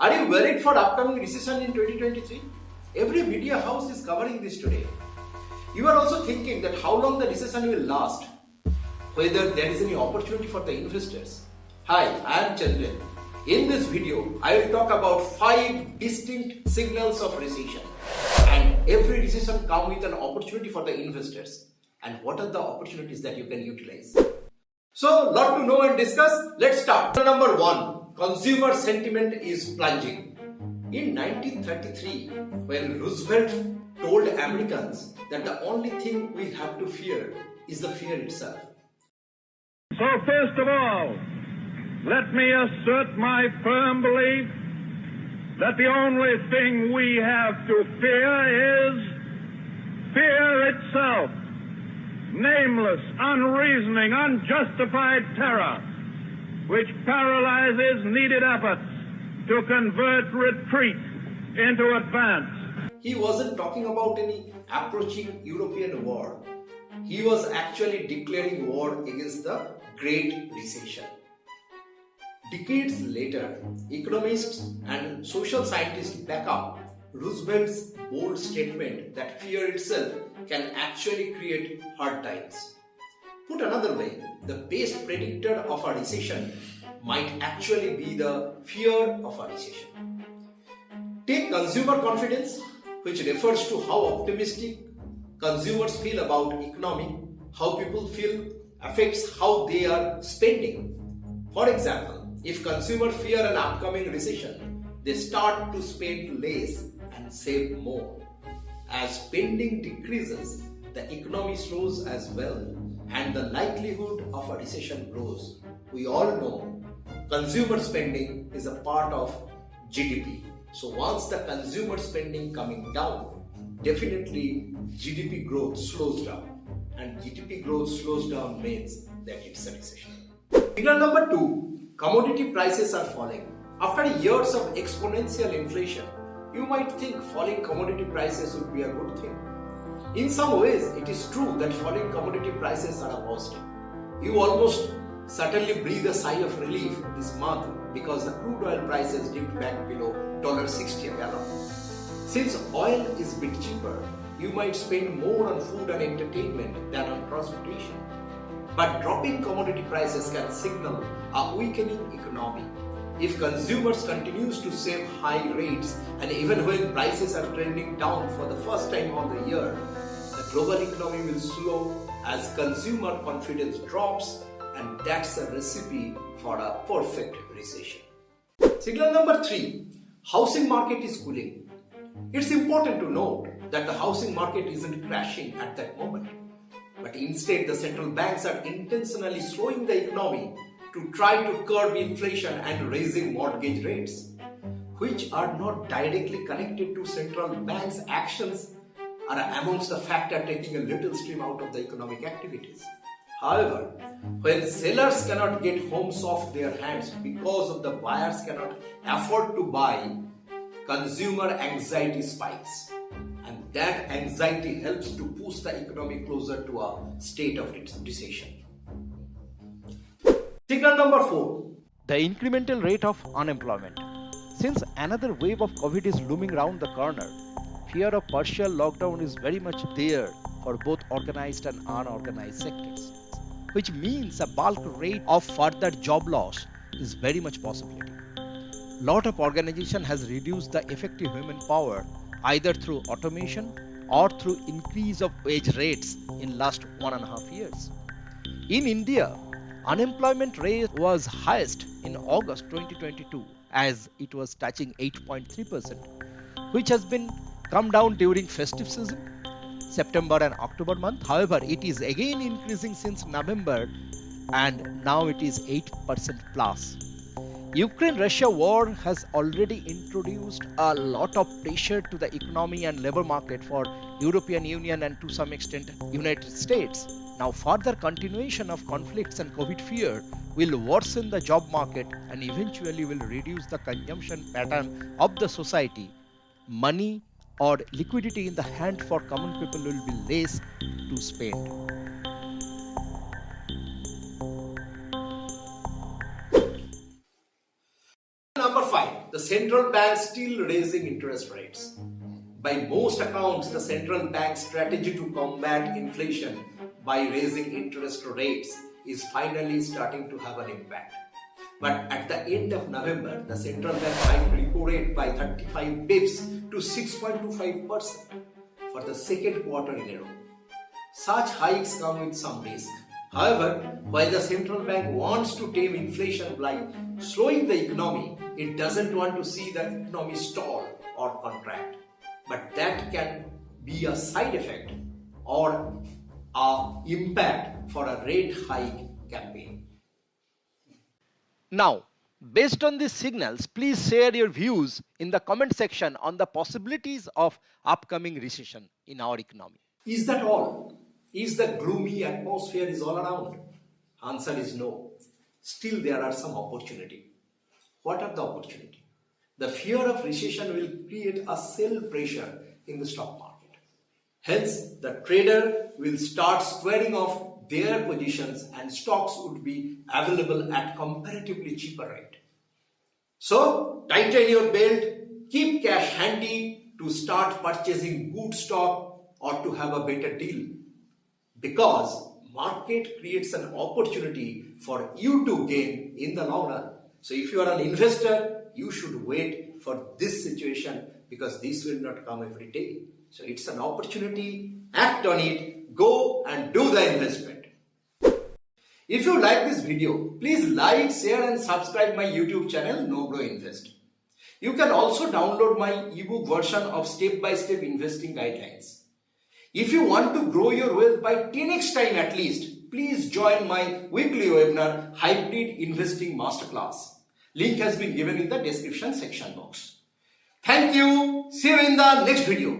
Are you worried for upcoming recession in 2023? Every media house is covering this today. You are also thinking that how long the recession will last, whether there is any opportunity for the investors. Hi, I am Chandril. In this video, I will talk about 5 distinct signals of recession. And every recession comes with an opportunity for the investors. And what are the opportunities that you can utilize? So, lot to know and discuss. Let's start. Number 1. Consumer sentiment is plunging. In 1933, when Roosevelt told Americans that the only thing we have to fear is the fear itself. So first of all, let me assert my firm belief that the only thing we have to fear is fear itself. Nameless, unreasoning, unjustified terror, which paralyzes needed efforts to convert retreat into advance. He wasn't talking about any approaching European war. He was actually declaring war against the Great Recession. Decades later, economists and social scientists back up Roosevelt's bold statement that fear itself can actually create hard times. Put another way, the best predictor of a recession might actually be the fear of a recession. Take consumer confidence, which refers to how optimistic consumers feel about economy. How people feel affects how they are spending. For example, if consumers fear an upcoming recession, they start to spend less and save more. As spending decreases, the economy slows as well, and the likelihood of a recession grows. We all know consumer spending is a part of GDP. So once the consumer spending coming down, definitely GDP growth slows down. And GDP growth slows down means that it's a recession. Signal number 2, commodity prices are falling. After years of exponential inflation, you might think falling commodity prices would be a good thing. In some ways, it is true that falling commodity prices are a positive. You almost certainly breathe a sigh of relief this month because the crude oil prices dipped back below $60 a gallon. Since oil is a bit cheaper, you might spend more on food and entertainment than on transportation. But dropping commodity prices can signal a weakening economy. If consumers continues to save high rates and even when prices are trending down for the first time of the year, the global economy will slow as consumer confidence drops, and that's a recipe for a perfect recession. Signal number 3, housing market is cooling. It's important to note that the housing market isn't crashing at that moment, but instead the central banks are intentionally slowing the economy to try to curb inflation and raising mortgage rates, which are not directly connected to central banks' actions, are amongst the factors taking a little steam out of the economic activities. However, when sellers cannot get homes off their hands because of the buyers cannot afford to buy, consumer anxiety spikes. And that anxiety helps to push the economy closer to a state of recession. Signal number 4. The incremental rate of unemployment. Since another wave of COVID is looming around the corner, fear of partial lockdown is very much there for both organized and unorganized sectors, which means a bulk rate of further job loss is very much possibility. Lot of organization has reduced the effective human power either through automation or through increase of wage rates in last 1.5 years. In India, unemployment rate was highest in August 2022 as it was touching 8.3%, which has been come down during festive season, September and October month. However, it is again increasing since November and now it is 8% plus. Ukraine-Russia war has already introduced a lot of pressure to the economy and labor market for European Union and to some extent United States. Now further continuation of conflicts and COVID fear will worsen the job market and eventually will reduce the consumption pattern of the society. Money or liquidity in the hand for common people will be less to spend. Number 5. the central bank still raising interest rates. By most accounts, the central bank's strategy to combat inflation by raising interest rates is finally starting to have an impact. But at the end of November, the central bank hiked repo rate by 35 bips to 6.25% for the second quarter in a row. Such hikes come with some risk. However, while the central bank wants to tame inflation by slowing the economy, it doesn't want to see the economy stall or contract. But that can be a side effect or an impact for a rate hike campaign. Now, based on these signals, please share your views in the comment section on the possibilities of upcoming recession in our economy. Is that all? Is the gloomy atmosphere is all around? Answer is no. Still there are some opportunity. What are the opportunity? The fear of recession will create a sell pressure in the stock market. Hence, the trader will start squaring off their positions and stocks would be available at comparatively cheaper rate. So, tighten your belt, keep cash handy to start purchasing good stock or to have a better deal. Because market creates an opportunity for you to gain in the long run. So if you are an investor, you should wait for this situation because this will not come every day. So it's an opportunity, act on it, go and do the investment. If you like this video, please like, share and subscribe my YouTube channel No Grow Invest. You can also download my ebook version of step-by-step investing guidelines. If you want to grow your wealth by 10x time at least, please join my weekly webinar Hybrid Investing Masterclass. Link has been given in the description section box. Thank you. See you in the next video.